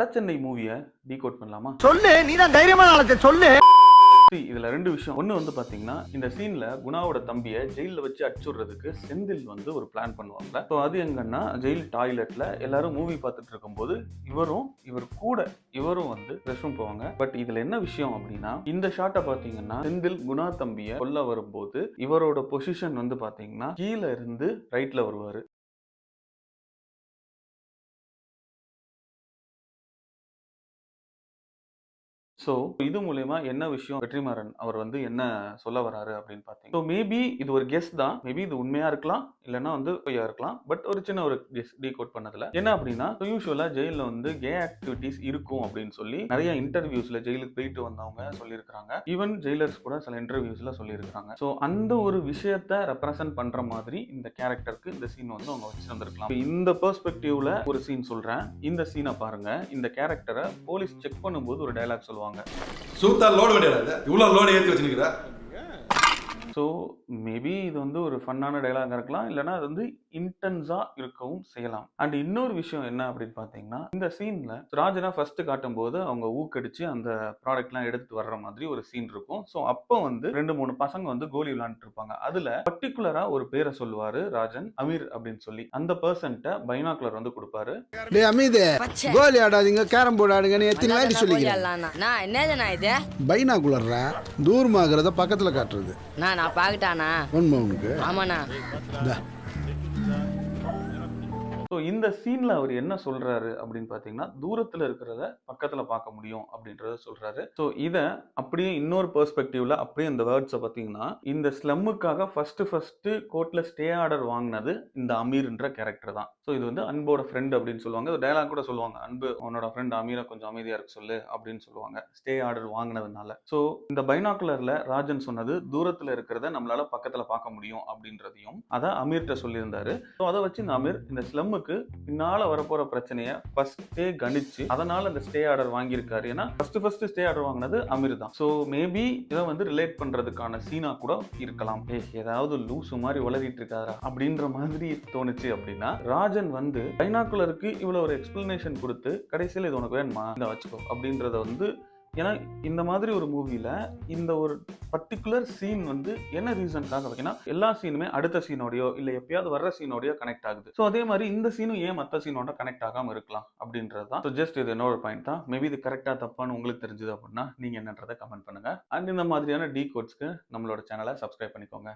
வடசென்னை மூவியை டீகோட் பண்ணலாமா? சொல்லு, நீ தான் தைரியமான ஆளத்தை சொல்லு. இதுல ரெண்டு விஷயம். ஒண்ணு வந்து பாத்தீங்கன்னா, இந்த சீன்ல குணாவோட தம்பியை ஜெயில வச்சு அடிச்சுடுறதுக்கு செந்தில் வந்து ஒரு பிளான் பண்ணுவாங்க. ஸோ அது எங்கன்னா ஜெயில் டாய்லெட்ல எல்லாரும் மூவி பார்த்துட்டு இருக்கும்போது இவரும் வந்து ரெஸ்ட் ரூம் போவாங்க. பட் இதுல என்ன விஷயம் அப்படின்னா, இந்த ஷாட்டை பாத்தீங்கன்னா செந்தில் குணா தம்பியை கொல்ல வரும்போது இவரோட பொசிஷன் வந்து பாத்தீங்கன்னா கீழே இருந்து ரைட்ல வருவாரு. ஸோ இது மூலயமா என்ன விஷயம் வெற்றிமாறன் அவர் வந்து என்ன சொல்ல வராரு அப்படின்னு பார்த்தீங்க. ஸோ மேபி இது ஒரு கெஸ் தான். மேபி இது உண்மையா இருக்கலாம், இல்லைன்னா வந்து பொய்யா இருக்கலாம். பட் ஒரு சின்ன ஒரு கெஸ் டீகோட் பண்ணதுல என்ன அப்படின்னா, யூஸ்வலா ஜெயில வந்து கே ஆக்டிவிட்டிஸ் இருக்கும் அப்படின்னு சொல்லி நிறைய இன்டர்வியூஸ்ல ஜெயிலுக்கு போயிட்டு வந்தவங்க சொல்லியிருக்காங்க. ஈவன் ஜெயிலர்ஸ் கூட சில இன்டர்வியூஸ்ல சொல்லியிருக்காங்க. ஸோ அந்த ஒரு விஷயத்தை ரெப்ரசென்ட் பண்ற மாதிரி இந்த கேரக்டருக்கு இந்த சீன் வந்து அவங்க வச்சு வந்திருக்கலாம். இந்த பெர்ஸ்பெக்டிவ்ல ஒரு சீன் சொல்றேன். இந்த சீனை பாருங்க. இந்த கேரக்டரை போலீஸ் செக் பண்ணும்போது ஒரு டயலாக் சொல்லுவாங்க. சூத்தா லோடு கிடையாது, இவ்வளவு லோடு ஏற்றி வச்சுருக்கிறா. ஸோ மேபி இது வந்து ஒரு ஃபன்னான டைலாக இருக்கலாம், இல்லைனா அது வந்து இன்டென்ஸாக இருக்கவும் செய்யலாம். அண்ட் இன்னொரு விஷயம் என்ன அப்படின்னு பார்த்தீங்கன்னா, இந்த சீனில் ராஜனா ஃபர்ஸ்ட் காட்டும்போது அவங்க ஊக்கடிச்சு அந்த ப்ராடக்ட்லாம் எடுத்து வர்ற மாதிரி ஒரு சீன் இருக்கும். ஸோ அப்போ வந்து 2-3 பசங்க வந்து கோலி விளையாண்டுட்டு இருப்பாங்க. அதில் பர்டிகுலராக ஒரு பேரை சொல்லுவார் ராஜன், அமீர் அப்படின்னு சொல்லி. அந்த பர்சன்ட்ட பைனாக்குலர் வந்து கொடுப்பாரு. அமீர், கோலி ஆடாதீங்க, கேரம் போர்டு ஆடுங்கன்னு எத்தனை வாட்டி சொல்லிக்கிறேன். பைனாக்குலர்ரா, தூரமாகிறத பக்கத்தில் காட்டுறது. நான் பாக்கட்டானா உண்மை உனக்கு? ஆமாண்ணா. ஸோ இந்த சீன்ல அவர் என்ன சொல்றாரு அப்படின்னு பார்த்தீங்கன்னா, தூரத்தில் இருக்கிறத பக்கத்தில் பார்க்க முடியும் அப்படின்றத சொல்றாரு. ஸோ இதை அப்படியே இன்னொரு பெர்ஸ்பெக்டிவ்ல அப்படியே இந்த வேர்ட்ஸை பார்த்தீங்கன்னா, இந்த ஸ்லம்முக்காக ஃபர்ஸ்ட் கோர்ட்ல ஸ்டே ஆர்டர் வாங்கினது இந்த அமீர்ன்ற கேரக்டர் தான். ஸோ இது வந்து அன்போட ஃப்ரெண்ட் அப்படின்னு சொல்லுவாங்க. டயலாக் கூட சொல்லுவாங்க, அன்பு உன்னோட ஃப்ரெண்ட் அமீரை கொஞ்சம் அமைதியா இருக்க சொல்லு அப்படின்னு சொல்லுவாங்க, ஸ்டே ஆர்டர் வாங்கினதுனால. ஸோ இந்த பைனாக்குலர்ல ராஜன் சொன்னது தூரத்தில் இருக்கிறத நம்மளால பக்கத்தில் பார்க்க முடியும் அப்படின்றதையும் அதை அமீர்கிட்ட சொல்லியிருந்தாரு. ஸோ அதை வச்சு இந்த அமீர் இந்த ஸ்லம்முக்கு பின்னால வரப்போற பிரச்சனையை ஃபர்ஸ்டே கணிச்சு அதனால இந்த ஸ்டே ஆர்டர் வாங்கியிருக்காரு. ஏன்னா ஃபர்ஸ்ட் ஸ்டே ஆர்டர் வாங்கினது அமீர் தான். ஸோ மேபி இதை வந்து ரிலேட் பண்றதுக்கான சீனா கூட இருக்கலாம். ஏதாவது லூசு மாதிரி வளரிட்டு இருக்காரா அப்படின்ற மாதிரி தோணுச்சு அப்படின்னா, ராஜன் வந்து பைனாக்குலருக்கு இவ்வளவு ஒரு எக்ஸ்பிளனேஷன் கொடுத்து கடைசியில் இது உனக்கு வேணுமா இந்த வச்சுக்கோ அப்படின்றத வந்து, ஏன்னா இந்த மாதிரி ஒரு மூவில இந்த ஒரு பர்டிகுலர் சீன் வந்து என்ன ரீசனுக்காக வைக்கணும், எல்லா சீனுமே அடுத்த சீனோடையோ இல்லை எப்பயாவது வர்ற சீனோடையோ கனெக்ட் ஆகுது. ஸோ அதே மாதிரி இந்த சீனும் ஏன் மற்ற சீனோட கனெக்ட் ஆகாம இருக்கலாம் அப்படின்றது தான். ஸோ ஜஸ்ட் இது என்னோட பாயிண்ட் தான். மேபி இது கரெக்டா தப்பான்னு உங்களுக்கு தெரிஞ்சது அப்படின்னா நீங்க என்னன்றதை கமெண்ட் பண்ணுங்க. அண்ட் இந்த மாதிரியான டீகோட்ஸ்க்கு நம்மளோட சேனலை சப்ஸ்கிரைப் பண்ணிக்கோங்க.